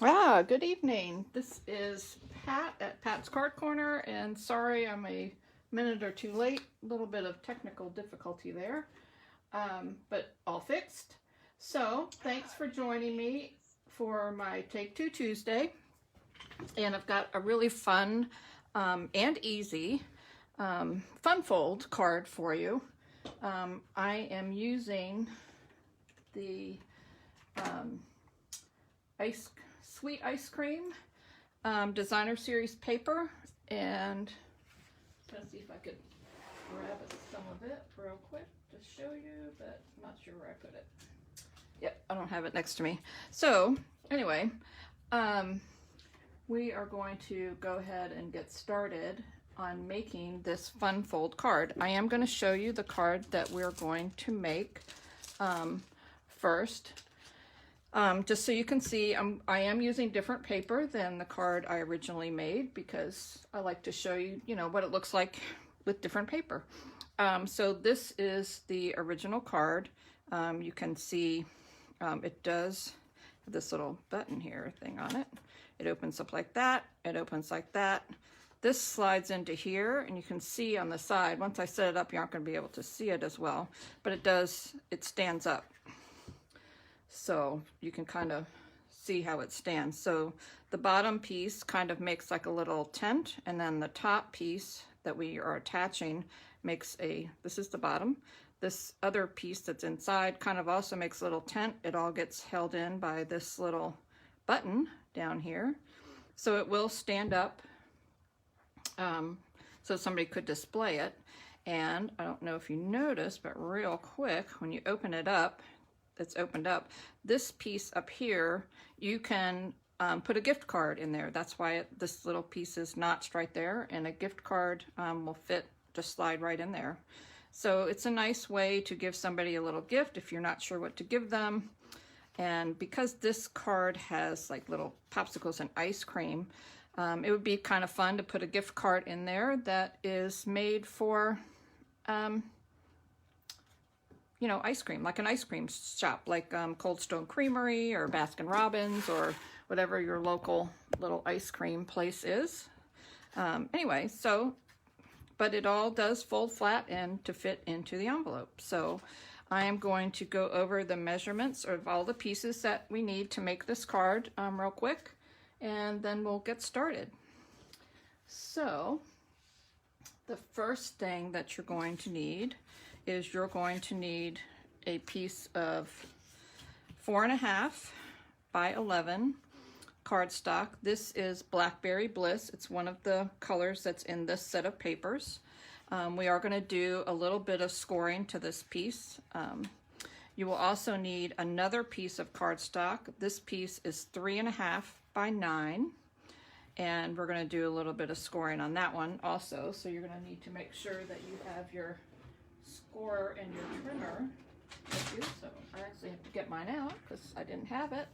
Good evening. This is Pat at Pat's Card Corner, and sorry I'm a minute or two late. A little bit of technical difficulty there, but all fixed. So, thanks for joining me for my Take Two Tuesday. And I've got a really fun and easy fun fold card for you. I am using the Sweet Ice Cream designer series paper, and let's see if I could grab some of it real quick to show you, but I'm not sure where I put it. Yep, I don't have it next to me. So anyway, we are going to go ahead and get started on making this fun fold card. I am going to show you the card that we're going to make first. Just so you can see, I am using different paper than the card I originally made because I like to show you, what it looks like with different paper. So this is the original card. You can see it does have this little button here thing on it. It opens up like that. It opens like that. This slides into here, and you can see on the side, once I set it up, you aren't going to be able to see it as well, but it stands up. So you can kind of see how it stands. So the bottom piece kind of makes like a little tent, and then the top piece that we are attaching makes this is the bottom. This other piece that's inside kind of also makes a little tent. It all gets held in by this little button down here. So it will stand up, so somebody could display it. And I don't know if you noticed, but real quick, when you open it up, it's opened up. This piece up here, you can put a gift card in there. That's why this little piece is notched right there, and a gift card will fit, just slide right in there. So it's a nice way to give somebody a little gift if you're not sure what to give them. And because this card has like little popsicles and ice cream, it would be kind of fun to put a gift card in there that is made for ice cream, like an ice cream shop, like Cold Stone Creamery or Baskin Robbins or whatever your local little ice cream place is. Anyway, but it all does fold flat and to fit into the envelope. So I am going to go over the measurements of all the pieces that we need to make this card real quick, and then we'll get started. So the first thing that you're going to need is a piece of 4.5 by 11 cardstock. This is Blackberry Bliss. It's one of the colors that's in this set of papers. We are going to do a little bit of scoring to this piece. You will also need another piece of cardstock. This piece is 3.5 by 9. And we're going to do a little bit of scoring on that one also. So you're going to need to make sure that you have your scorer and your trimmer with you. So I actually have to get mine out because I didn't have it.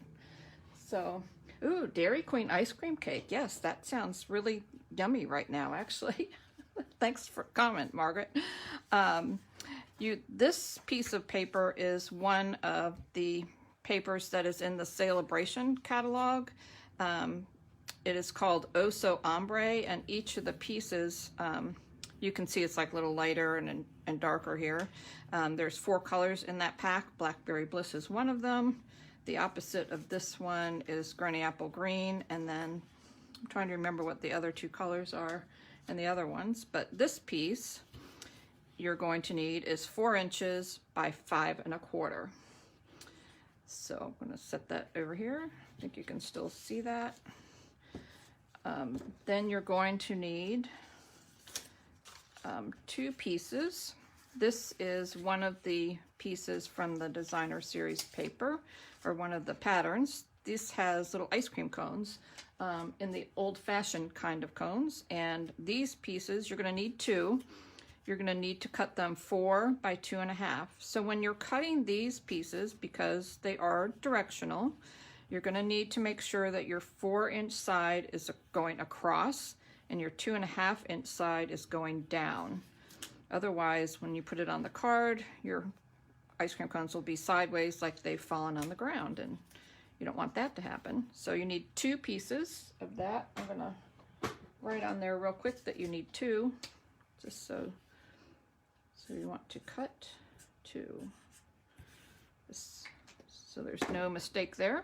So, ooh, Dairy Queen ice cream cake. Yes, that sounds really yummy right now, actually. Thanks for comment, Margaret. This piece of paper is one of the papers that is in the Celebration catalog. It is called Oso Ombre, and each of the pieces, you can see it's like a little lighter and darker here. There's 4 colors in that pack. Blackberry Bliss is one of them. The opposite of this one is Granny Apple Green, and then I'm trying to remember what the other 2 colors are and the other ones. But this piece you're going to need is 4 inches by 5.25. So I'm going to set that over here. I think you can still see that. Then you're going to need 2 pieces. This is one of the pieces from the designer series paper, or one of the patterns. This has little ice cream cones in the old-fashioned kind of cones, and these pieces you're going to need 2. You're going to need to cut them 4 by 2.5. So when you're cutting these pieces, because they are directional, you're going to need to make sure that your 4-inch side is going across and your 2.5-inch side is going down. Otherwise, when you put it on the card, your ice cream cones will be sideways like they've fallen on the ground, and You don't want that to happen. So you need 2 pieces of that. I'm gonna write on there real quick that you need 2, just so you want to cut 2. This, so there's no mistake there.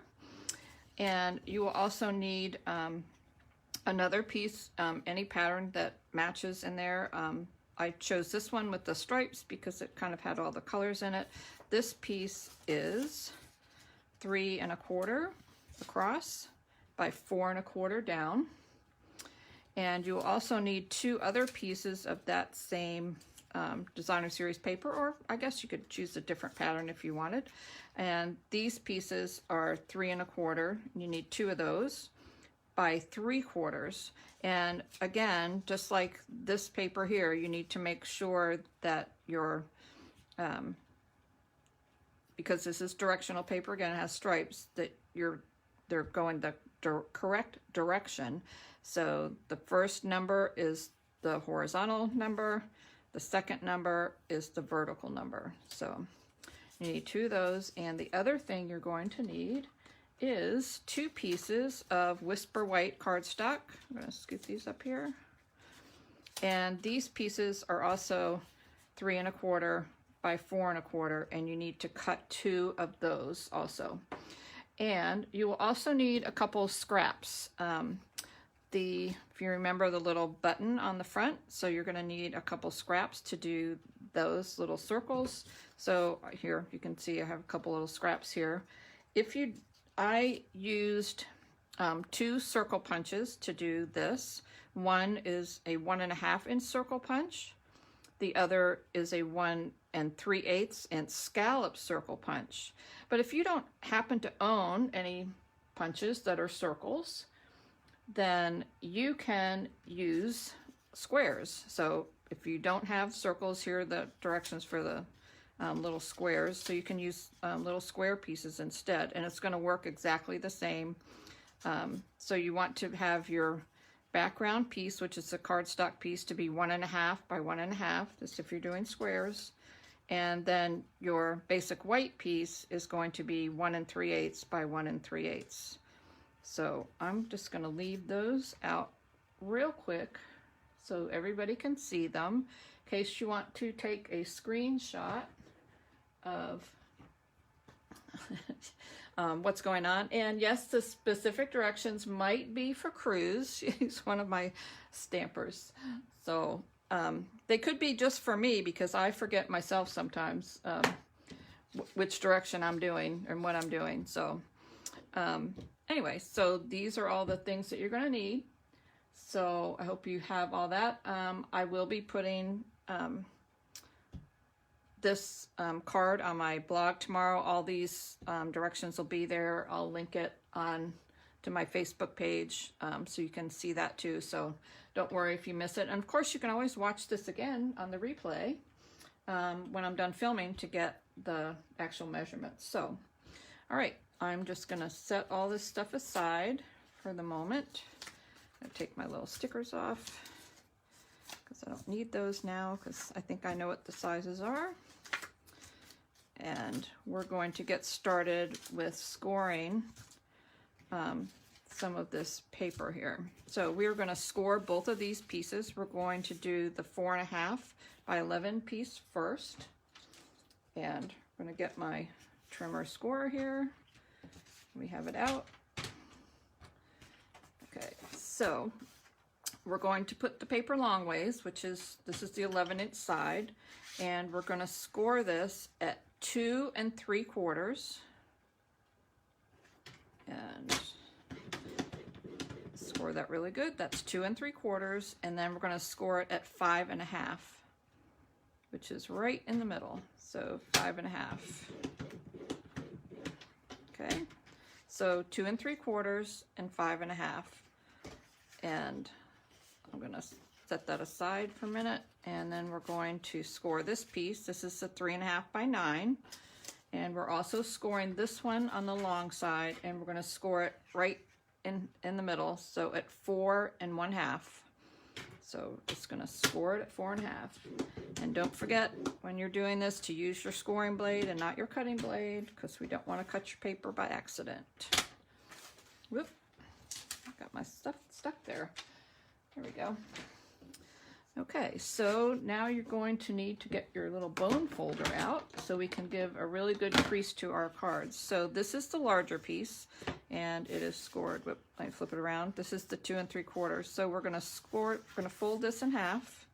And you will also need another piece, any pattern that matches in there. I chose this one with the stripes because it kind of had all the colors in it. This piece is 3 1/4 across by 4 1/4 down. And you will also need 2 other pieces of that same designer series paper, or I guess you could choose a different pattern if you wanted. And these pieces are 3 1/4. You need 2 of those by 3/4. And again, just like this paper here, you need to make sure that your because this is directional paper, again, it has stripes, that they're going the correct direction. So the first number is the horizontal number, the second number is the vertical number. So you need 2 of those, and the other thing you're going to need is 2 pieces of Whisper White cardstock. I'm going to scoop these up here. And these pieces are also 3 1/4 by 4 1/4, and you need to cut 2 of those also. And you will also need a couple scraps. If you remember the little button on the front, so you're going to need a couple scraps to do those little circles. So here you can see I have a couple little scraps here. I used 2 circle punches to do this. One is a 1 1/2 inch circle punch. The other is a 1 3/8 inch scallop circle punch. But if you don't happen to own any punches that are circles, then you can use squares. So if you don't have circles, here are the directions for the little squares. So you can use little square pieces instead, and it's going to work exactly the same. So you want to have your background piece, which is a cardstock piece, to be 1 1/2 by 1 1/2. This if you're doing squares. And then your basic white piece is going to be 1 3/8 by 1 3/8. So I'm just going to leave those out real quick so everybody can see them, in case you want to take a screenshot of what's going on. And yes, the specific directions might be for Cruz. She's one of my stampers. So they could be just for me, because I forget myself sometimes which direction I'm doing and what I'm doing. So anyway, so these are all the things that you're going to need. So I hope you have all that. I will be putting this card on my blog tomorrow. All these directions will be there. I'll link it on to my Facebook page so you can see that too. So don't worry if you miss it. And of course, you can always watch this again on the replay when I'm done filming to get the actual measurements. So, all right, I'm just gonna set all this stuff aside for the moment. I'm gonna take my little stickers off because I don't need those now, because I think I know what the sizes are. And we're going to get started with scoring some of this paper here. So we're going to score both of these pieces. We're going to do the 4 1/2 by 11 piece first. And I'm going to get my trimmer scorer here. We have it out. Okay, so we're going to put the paper long ways, which is, this is the 11-inch side, and we're going to score this at 2 3/4, and score that really good. That's 2 3/4, and then we're going to score it at 5 1/2, which is right in the middle. So 5 1/2. Okay, so 2 3/4 and 5 1/2, and I'm going to set that aside for a minute, and then we're going to score this piece. This is a 3 1/2 by 9, and we're also scoring this one on the long side, and we're going to score it right in the middle, so at 4 1/2. So just going to score it at 4 1/2. And don't forget, when you're doing this, to use your scoring blade and not your cutting blade, because we don't want to cut your paper by accident. Whoop, got my stuff stuck there. There we go. Okay, so now you're going to need to get your little bone folder out so we can give a really good crease to our cards. So this is the larger piece, and it is scored. Whoop, let me flip it around. This is the 2 3/4. So we're going to score it. We're going to fold this in half.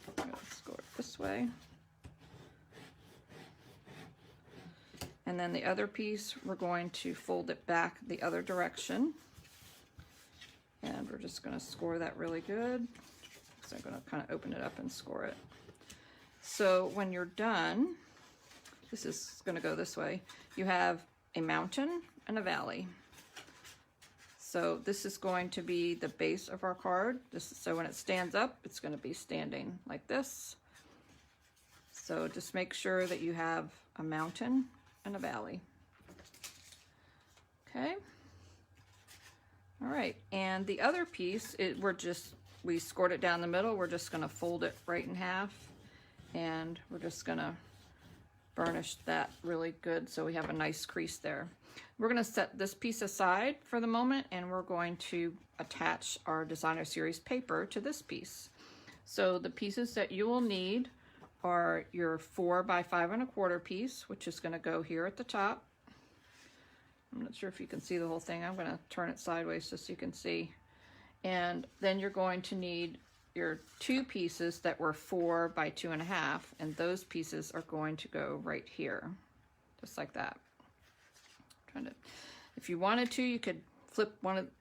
I'm going to score it this way. And then the other piece, we're going to fold it back the other direction. And we're just going to score that really good. So I'm going to kind of open it up and score it. So when you're done, this is going to go this way. You have a mountain and a valley. So this is going to be the base of our card. So when it stands up, it's going to be standing like this. So just make sure that you have a mountain and a valley. Okay. All right, and the other piece, we scored it down the middle. We're just going to fold it right in half, and we're just going to burnish that really good so we have a nice crease there. We're going to set this piece aside for the moment, and we're going to attach our Designer Series paper to this piece. So the pieces that you will need are your 4 by 5 1/4 piece, which is going to go here at the top. I'm not sure if you can see the whole thing. I'm going to turn it sideways just so you can see. And then you're going to need your 2 pieces that were 4 by 2 1/2, and those pieces are going to go right here, just like that. If you wanted to, you could flip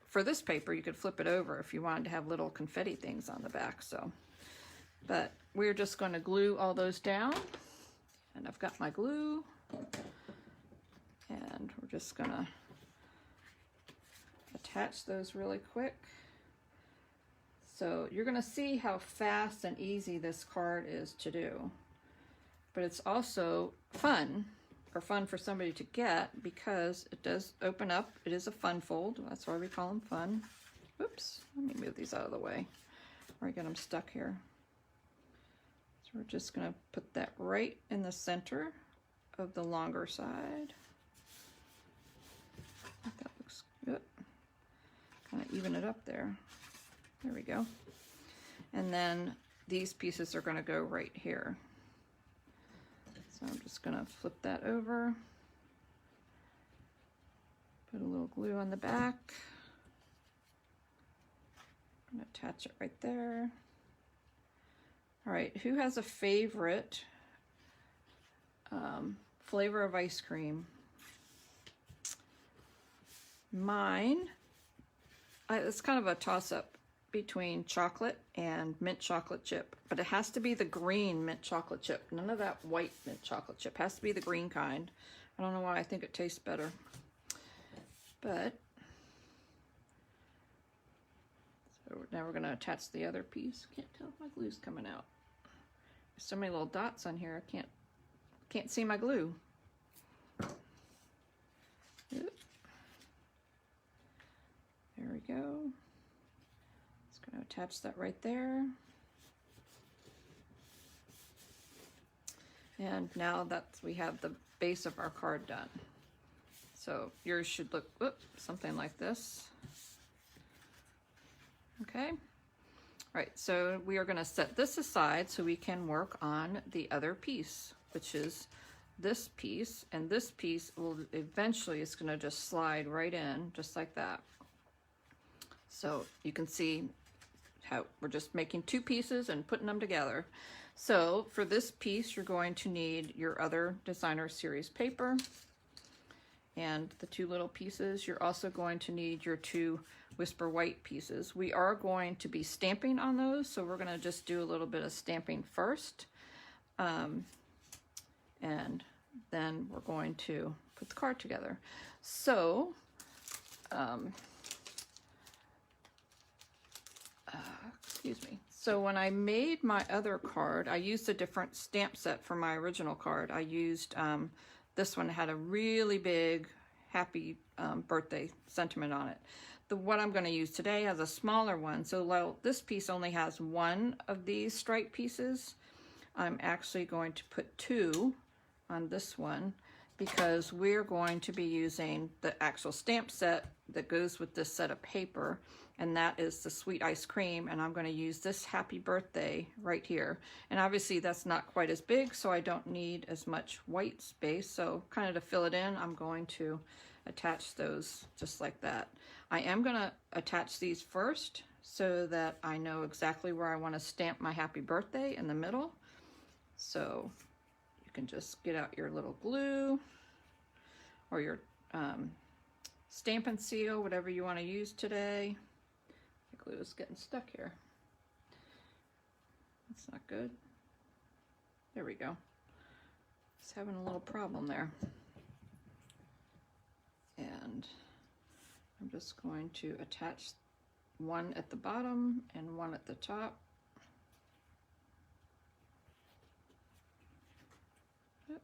for this paper, you could flip it over if you wanted to have little confetti things on the back. So, but we're just going to glue all those down, and I've got my glue. And we're just gonna attach those really quick. So you're gonna see how fast and easy this card is to do. But it's also fun for somebody to get because it does open up. It is a fun fold. That's why we call them fun. Oops, let me move these out of the way or I get them stuck here. So we're just gonna put that right in the center of the longer side. That looks good. Kind of even it up there. There we go. And then these pieces are going to go right here. So I'm just going to flip that over. Put a little glue on the back. I'm going to attach it right there. All right, who has a favorite flavor of ice cream? Mine, it's kind of a toss-up between chocolate and mint chocolate chip, but it has to be the green mint chocolate chip. None of that white mint chocolate chip. It has to be the green kind. I don't know why, I think it tastes better. But, so now we're going to attach the other piece. Can't tell if my glue's coming out. There's so many little dots on here, I can't see my glue. Oops. There we go. Just going to attach that right there. And now that we have the base of our card done. So yours should look something like this. Okay. All right, so we are going to set this aside so we can work on the other piece, which is this piece. And this piece will eventually, it's going to just slide right in, just like that. So you can see how we're just making 2 pieces and putting them together. So for this piece, you're going to need your other Designer Series paper and the 2 little pieces. You're also going to need your 2 Whisper White pieces. We are going to be stamping on those, so we're going to just do a little bit of stamping first. And then we're going to put the card together. So, excuse me. So when I made my other card, I used a different stamp set for my original card. I used, this one had a really big happy birthday sentiment on it. What I'm going to use today has a smaller one. So while this piece only has 1 of these stripe pieces, I'm actually going to put 2 on this one because we're going to be using the actual stamp set that goes with this set of paper, and that is the sweet ice cream, and I'm going to use this happy birthday right here. And obviously that's not quite as big, so I don't need as much white space, so kind of to fill it in, I'm going to attach those just like that. I am going to attach these first so that I know exactly where I want to stamp my happy birthday in the middle. So you can just get out your little glue or your stamp and seal, whatever you want to use today. The glue is getting stuck here. That's not good. There we go. It's having a little problem there. And I'm just going to attach one at the bottom and one at the top. Yep.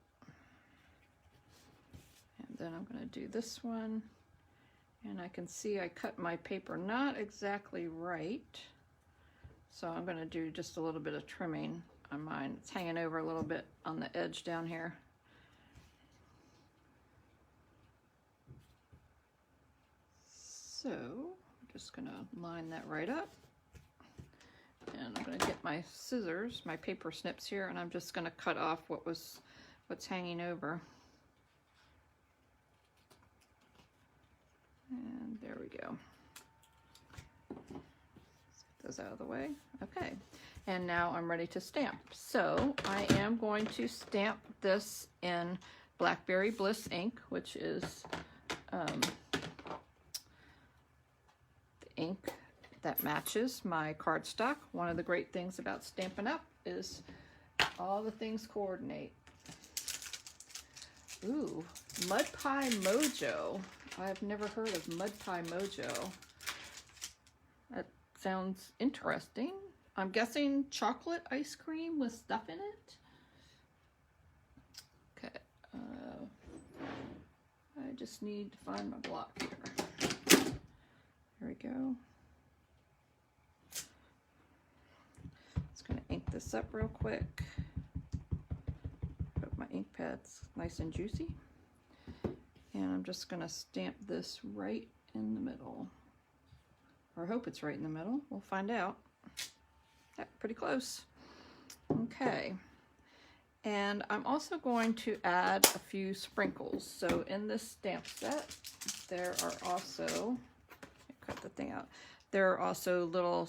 And then I'm going to do this one. And I can see I cut my paper not exactly right. So I'm going to do just a little bit of trimming on mine. It's hanging over a little bit on the edge down here. So I'm just going to line that right up. And I'm going to get my scissors, my paper snips here, and I'm just going to cut off what's hanging over. And there we go. Get those out of the way. Okay. And now I'm ready to stamp. So I am going to stamp this in Blackberry Bliss ink, which is the ink that matches my cardstock. One of the great things about Stampin' Up! Is all the things coordinate. Ooh, Mud Pie Mojo. I've never heard of Mud Pie Mojo. That sounds interesting. I'm guessing chocolate ice cream with stuff in it. Okay, I just need to find my block here. There we go. Just gonna ink this up real quick. Hope my ink pad's nice and juicy. And I'm just gonna stamp this right in the middle. Or I hope it's right in the middle. We'll find out. Yeah, pretty close. Okay. And I'm also going to add a few sprinkles. So in this stamp set, there are also, cut the thing out. There are also little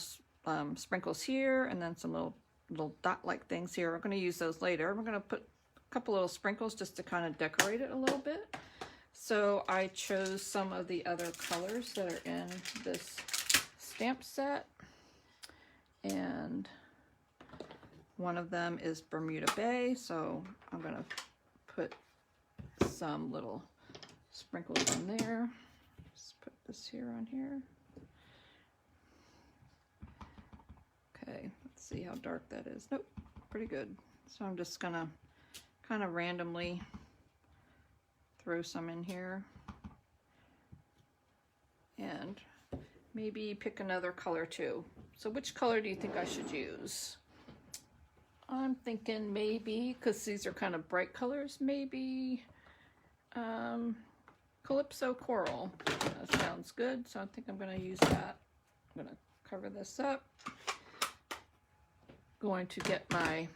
sprinkles here, and then some little dot-like things here. We're gonna use those later. We're gonna put a couple little sprinkles just to kind of decorate it a little bit. So I chose some of the other colors that are in this stamp set. And one of them is Bermuda Bay, so I'm going to put some little sprinkles in there. Just put this here on here. Okay, let's see how dark that is. Nope, pretty good. So I'm just going to kind of randomly throw some in here. And maybe pick another color too. So which color do you think I should use? I'm thinking maybe, because these are kind of bright colors, maybe Calypso Coral. That sounds good, so I think I'm going to use that. I'm going to cover this up. Going to get my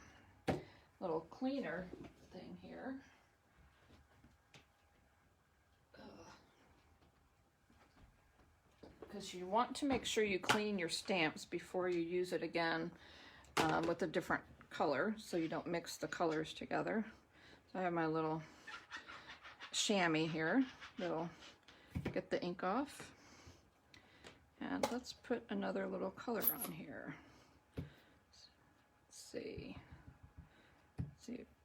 little cleaner thing here. Because you want to make sure you clean your stamps before you use it again with a different color, so you don't mix the colors together. So I have my little chamois here that'll get the ink off. And let's put another little color on here. Let's see.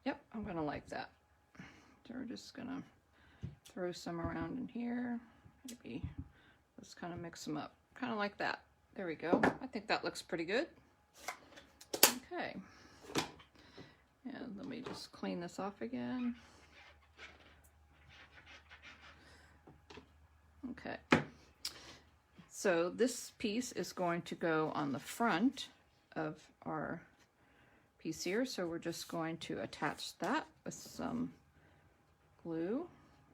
Yep, I'm gonna like that. So we're just gonna throw some around in here. Maybe just kind of mix them up, kind of like that. There we go. I think that looks pretty good. Okay. And let me just clean this off again. Okay. So this piece is going to go on the front of our piece here. So we're just going to attach that with some glue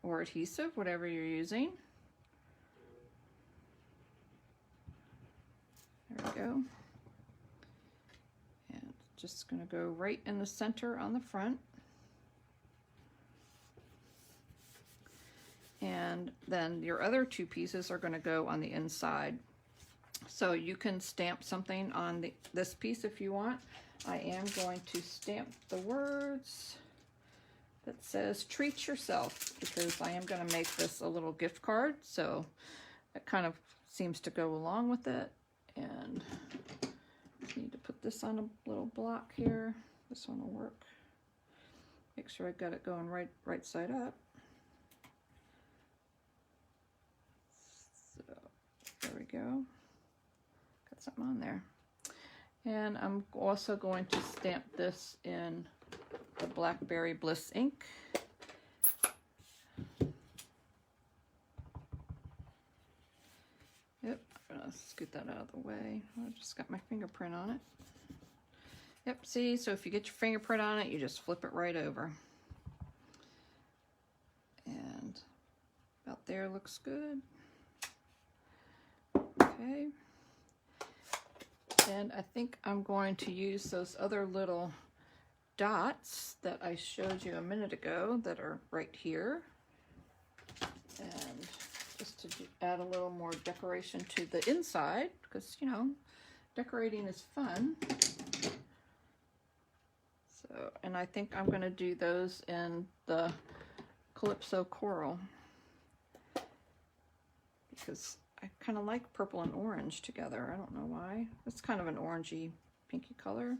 or adhesive, whatever you're using. There we go. And just going to go right in the center on the front. And then your other two pieces are going to go on the inside. So you can stamp something on this piece if you want. I am going to stamp the words that says treat yourself, because I am going to make this a little gift card, so it kind of seems to go along with it. And I need to put this on a little block here. This one will work. Make sure I got it going right side up. So there we go. Got something on there. And I'm also going to stamp this in the Blackberry Bliss ink. Yep, I'm gonna scoot that out of the way. I just got my fingerprint on it. Yep, see, so if you get your fingerprint on it, you just flip it right over. And about there looks good. Okay. And I think I'm going to use those other little dots that I showed you a minute ago that are right here. And just to add a little more decoration to the inside, because, you know, decorating is fun. So, and I think I'm going to do those in the Calypso Coral, because I kind of like purple and orange together. I don't know why. It's kind of an orangey, pinky color.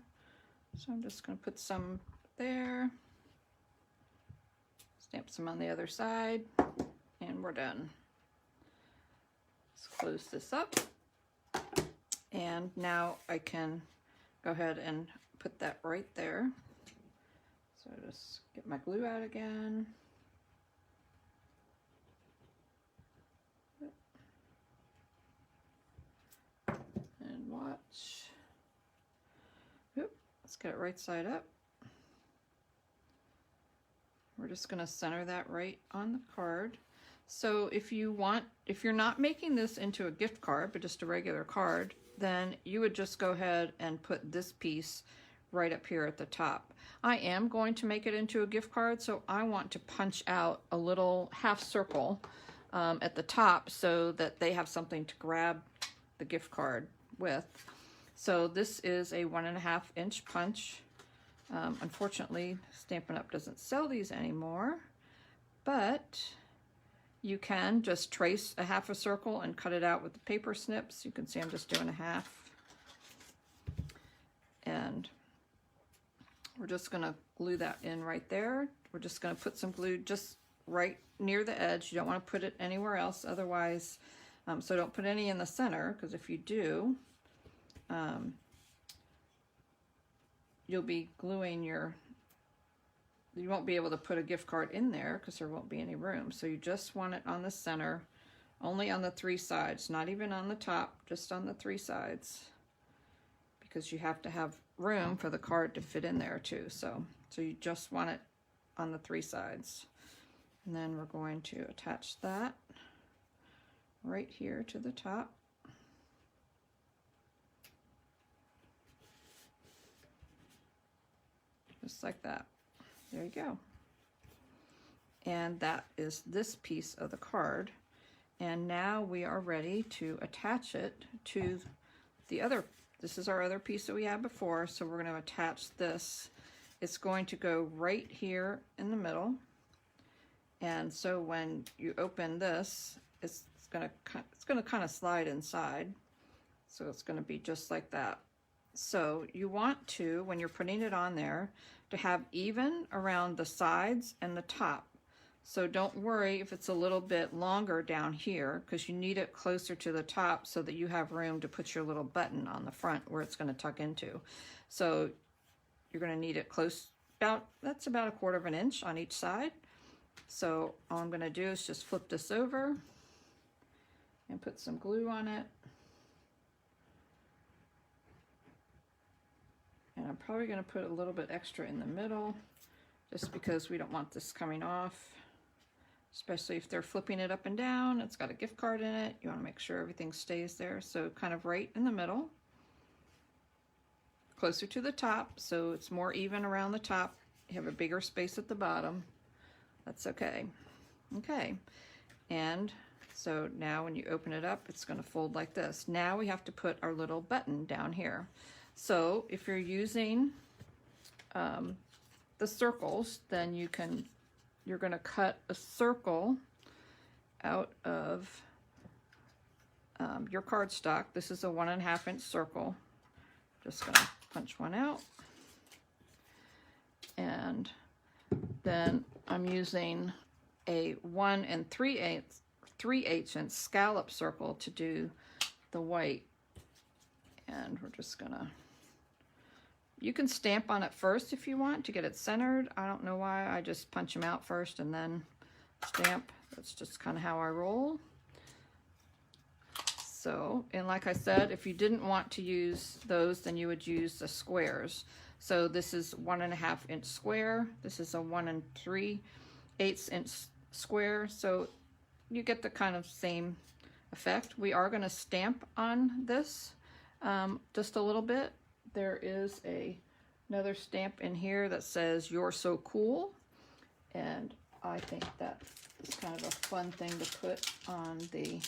So I'm just going to put some there, stamp some on the other side, and we're done. Let's close this up. And now I can go ahead and put that right there. So just get my glue out again. And watch. Oop, let's get it right side up. We're just going to center that right on the card. So if you want, if you're not making this into a gift card, but just a regular card, then you would just go ahead and put this piece right up here at the top. I am going to make it into a gift card, so I want to punch out a little half circle at the top so that they have something to grab the gift card with. So this is a 1.5 inch punch. Unfortunately, Stampin' Up! Doesn't sell these anymore, but you can just trace a half a circle and cut it out with the paper snips. You can see I'm just doing a half. And we're just going to glue that in right there. We're just going to put some glue just right near the edge. You don't want to put it anywhere else otherwise. So don't put any in the center, because if you do, you'll be gluing you won't be able to put a gift card in there because there won't be any room. So you just want it on the center, only on the 3 sides, not even on the top, just on the 3 sides, because you have to have room for the card to fit in there too. So you just want it on the 3 sides. And then we're going to attach that right here to the top. Just like that. There you go. And that is this piece of the card. And now we are ready to attach it to the other. This is our other piece that we had before, so we're going to attach this. It's going to go right here in the middle. And so when you open this, it's going to kind of slide inside. So it's going to be just like that. So you want to, when you're putting it on there, to have even around the sides and the top. So don't worry if it's a little bit longer down here, because you need it closer to the top so that you have room to put your little button on the front where it's going to tuck into. So you're going to need it close, that's about 1/4 inch on each side. So all I'm going to do is just flip this over and put some glue on it. And I'm probably going to put a little bit extra in the middle, just because we don't want this coming off, especially if they're flipping it up and down. It's got a gift card in it. You want to make sure everything stays there. So kind of right in the middle. closer to the top, so it's more even around the top. You have a bigger space at the bottom. That's okay. Okay, and so now when you open it up, it's going to fold like this. Now we have to put our little button down here. So if you're using the circles, then you're going to cut a circle out of your cardstock. This is a 1.5 inch circle. Just going to punch one out. And then I'm using a 1 3/8 inch scallop circle to do the white. And we're just gonna, you can stamp on it first if you want to get it centered. I don't know why, I just punch them out first and then stamp. That's just kind of how I roll. So, and like I said, if you didn't want to use those, then you would use the squares. So this is 1.5 inch square. This is a 1 3/8 inch square. So you get the kind of same effect. We are going to stamp on this just a little bit. There is another stamp in here that says "You're so cool," and I think that is kind of a fun thing to put on the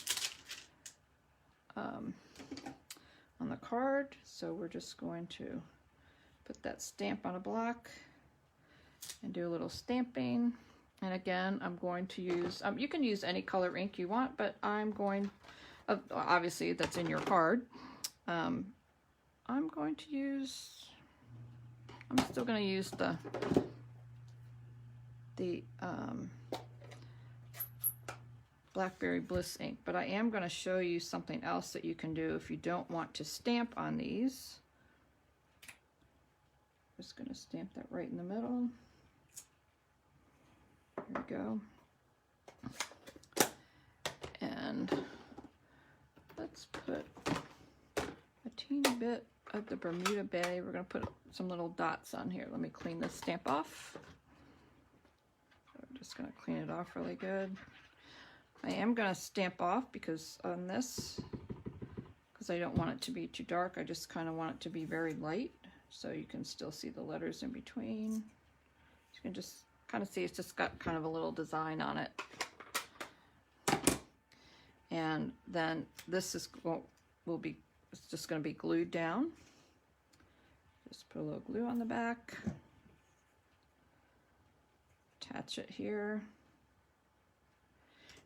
card. So we're just going to put that stamp on a block and do a little stamping. And again, I'm going to use, you can use any color ink you want, but I'm going, obviously that's in your card. I'm going to use, I'm still going to use the Blackberry Bliss ink, but I am going to show you something else that you can do if you don't want to stamp on these. Just going to stamp that right in the middle. There we go. And let's put a teeny bit of the Bermuda Bay. We're going to put some little dots on here. Let me clean this stamp off. So I'm just going to clean it off really good. I am going to stamp off because on this, because I don't want it to be too dark, I just kind of want it to be very light so you can still see the letters in between. You can just kind of see it's just got kind of a little design on it. And then this is it's just going to be glued down. Just put a little glue on the back. Attach it here.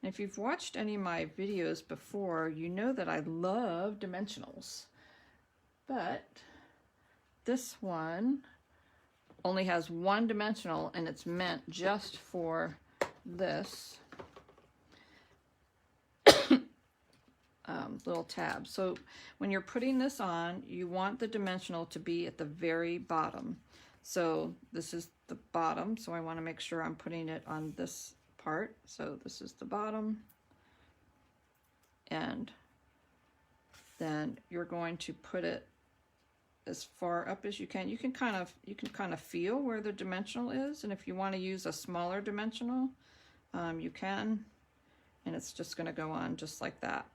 And if you've watched any of my videos before, you know that I love dimensionals. But this one only has one dimensional, and it's meant just for this little tab. So when you're putting this on, you want the dimensional to be at the very bottom. So this is the bottom, so I want to make sure I'm putting it on this part. So this is the bottom, and then you're going to put it as far up as you can. You can kind of feel where the dimensional is, and if you want to use a smaller dimensional, you can, and it's just going to go on just like that.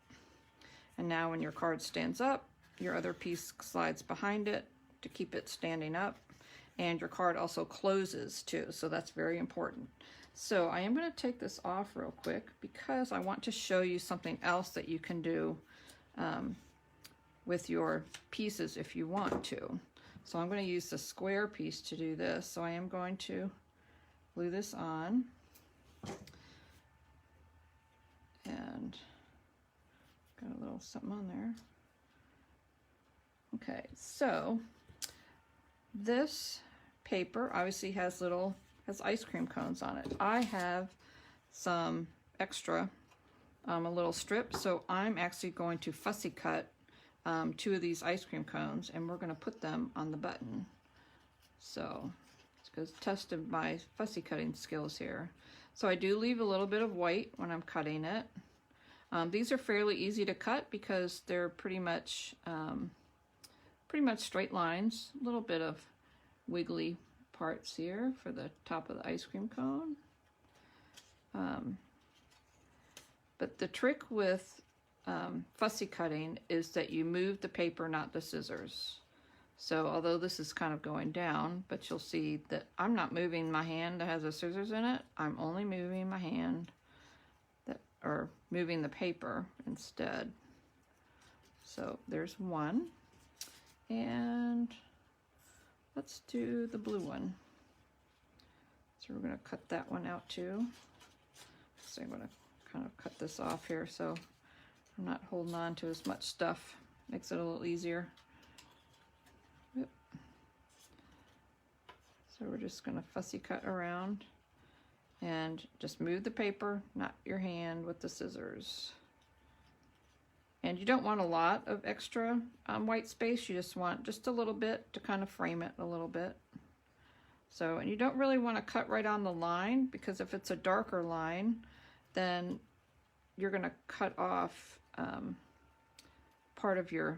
And now when your card stands up, your other piece slides behind it to keep it standing up, and your card also closes too, so that's very important. So I am going to take this off real quick because I want to show you something else that you can do with your pieces if you want to. So I'm going to use the square piece to do this. So I am going to glue this on. And got a little something on there. Okay, so this paper obviously has ice cream cones on it. I have some extra, a little strip, so I'm actually going to fussy cut 2 of these ice cream cones, and we're going to put them on the button. So it's because tested my fussy cutting skills here. So I do leave a little bit of white when I'm cutting it. These are fairly easy to cut because they're pretty much straight lines. A little bit of wiggly parts here for the top of the ice cream cone. But the trick with fussy cutting is that you move the paper, not the scissors. So although this is kind of going down, but you'll see that I'm not moving my hand that has the scissors in it. I'm only moving my hand or moving the paper instead. So there's one, and let's do the blue one. So we're going to cut that one out too. So I'm going to kind of cut this off here so I'm not holding on to as much stuff. Makes it a little easier. Yep. So we're just going to fussy cut around and just move the paper, not your hand, with the scissors. And you don't want a lot of extra white space. You just want just a little bit to kind of frame it a little bit. So, and you don't really want to cut right on the line, because if it's a darker line, then you're going to cut off part of your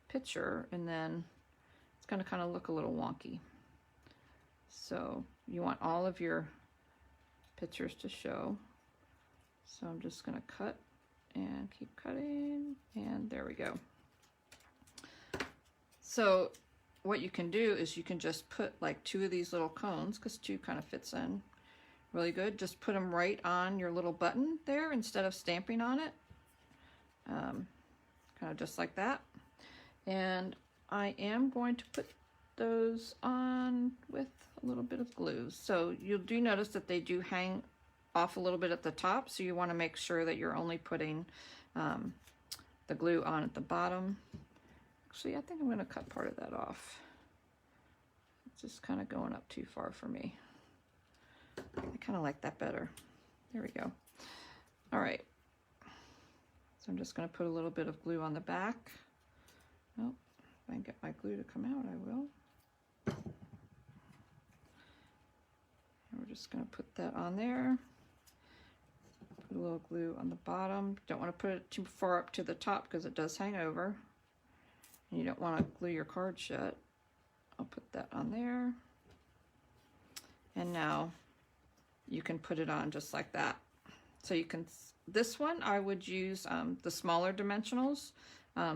picture, and then it's going to kind of look a little wonky. So you want all of your pictures to show. So I'm just going to cut and keep cutting, and there we go. So what you can do is you can just put like 2 of these little cones, because 2 kind of fits in really good. Just put them right on your little button there instead of stamping on it. Kind of just like that. And I am going to put those on with a little bit of glue. So you do notice that they do hang off a little bit at the top, so you want to make sure that you're only putting the glue on at the bottom. Actually, I think I'm going to cut part of that off. It's just kind of going up too far for me. I kind of like that better. There we go. All right. So I'm just going to put a little bit of glue on the back. Well, if I can get my glue to come out, I will. And we're just going to put that on there. Put a little glue on the bottom. Don't want to put it too far up to the top because it does hang over. And you don't want to glue your card shut. I'll put that on there. And now you can put it on just like that. So you can, this one I would use the smaller dimensionals.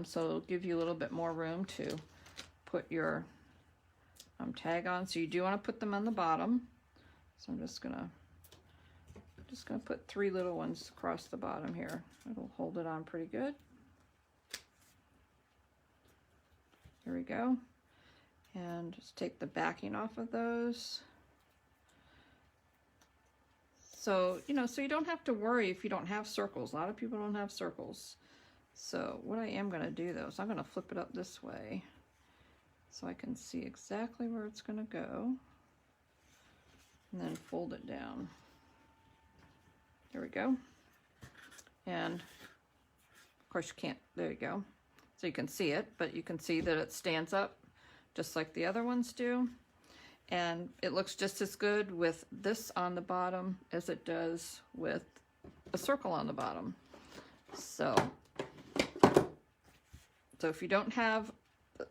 So it'll give you a little bit more room to put your tag on. So you do want to put them on the bottom. So I'm just gonna put 3 little ones across the bottom here. It'll hold it on pretty good. There we go. And just take the backing off of those. So, you know, so you don't have to worry if you don't have circles. A lot of people don't have circles. So what I am going to do though is I'm going to flip it up this way so I can see exactly where it's going to go, and then fold it down. There we go. And of course you can't, there you go. So you can see it, but you can see that it stands up just like the other ones do. And it looks just as good with this on the bottom as it does with a circle on the bottom. So if you don't have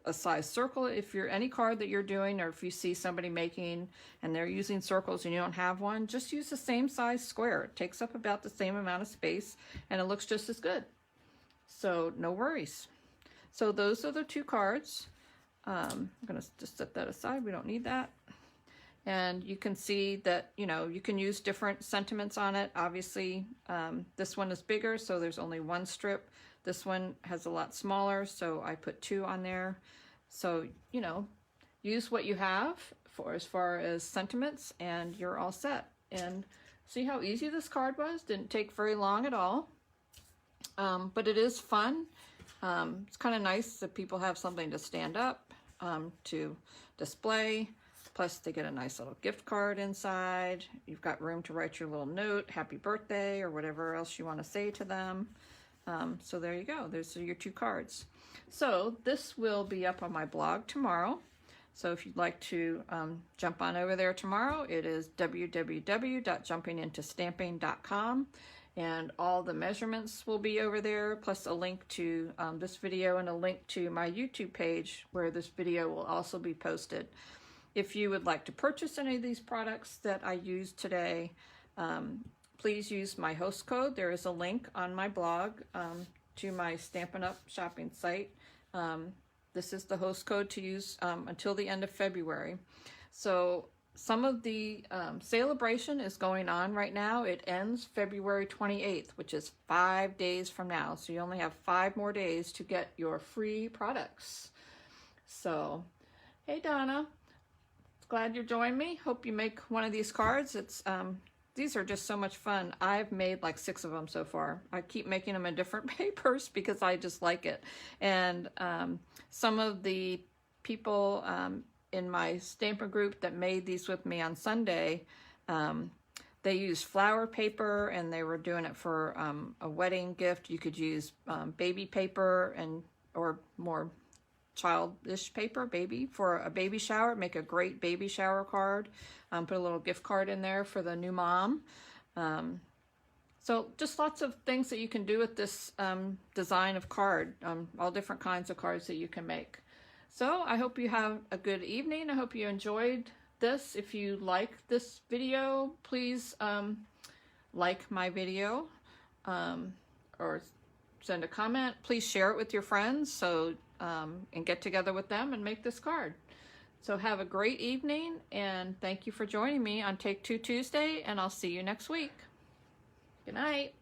a size circle, if you're any card that you're doing, or if you see somebody making and they're using circles and you don't have one, just use the same size square. It takes up about the same amount of space and it looks just as good. So no worries. So those are the 2 cards. I'm going to just set that aside. We don't need that. And you can see that, you know, you can use different sentiments on it. Obviously, this one is bigger, so there's only 1 strip. This one has a lot smaller, so I put 2 on there. So, you know, use what you have for as far as sentiments, and you're all set. And see how easy this card was? Didn't take very long at all. But it is fun. It's kind of nice that people have something to stand up, to display. Plus they get a nice little gift card inside. You've got room to write your little note, happy birthday, or whatever else you want to say to them. So there you go. There's your 2 cards. So this will be up on my blog tomorrow. So if you'd like to jump on over there tomorrow, it is www.jumpingintostamping.com. And all the measurements will be over there, plus a link to this video and a link to my YouTube page where this video will also be posted. If you would like to purchase any of these products that I used today, please use my host code. There is a link on my blog to my Stampin' Up! Shopping site. This is the host code to use until the end of February. So some of the celebration is going on right now. It ends February 28th, which is 5 days from now. So you only have 5 more days to get your free products. So, hey Donna, glad you joined me. Hope you make one of these cards. It's these are just so much fun. I've made like 6 of them so far. I keep making them in different papers because I just like it. And some of the people in my stamper group that made these with me on Sunday, they used flower paper, and they were doing it for a wedding gift. You could use baby paper or more childish paper, baby, for a baby shower. Make a great baby shower card. Put a little gift card in there for the new mom. So just lots of things that you can do with this design of card, all different kinds of cards that you can make. So I hope you have a good evening. I hope you enjoyed this. If you like this video, please like my video or send a comment. Please share it with your friends and get together with them and make this card. So have a great evening, and thank you for joining me on Take Two Tuesday, and I'll see you next week. Good night.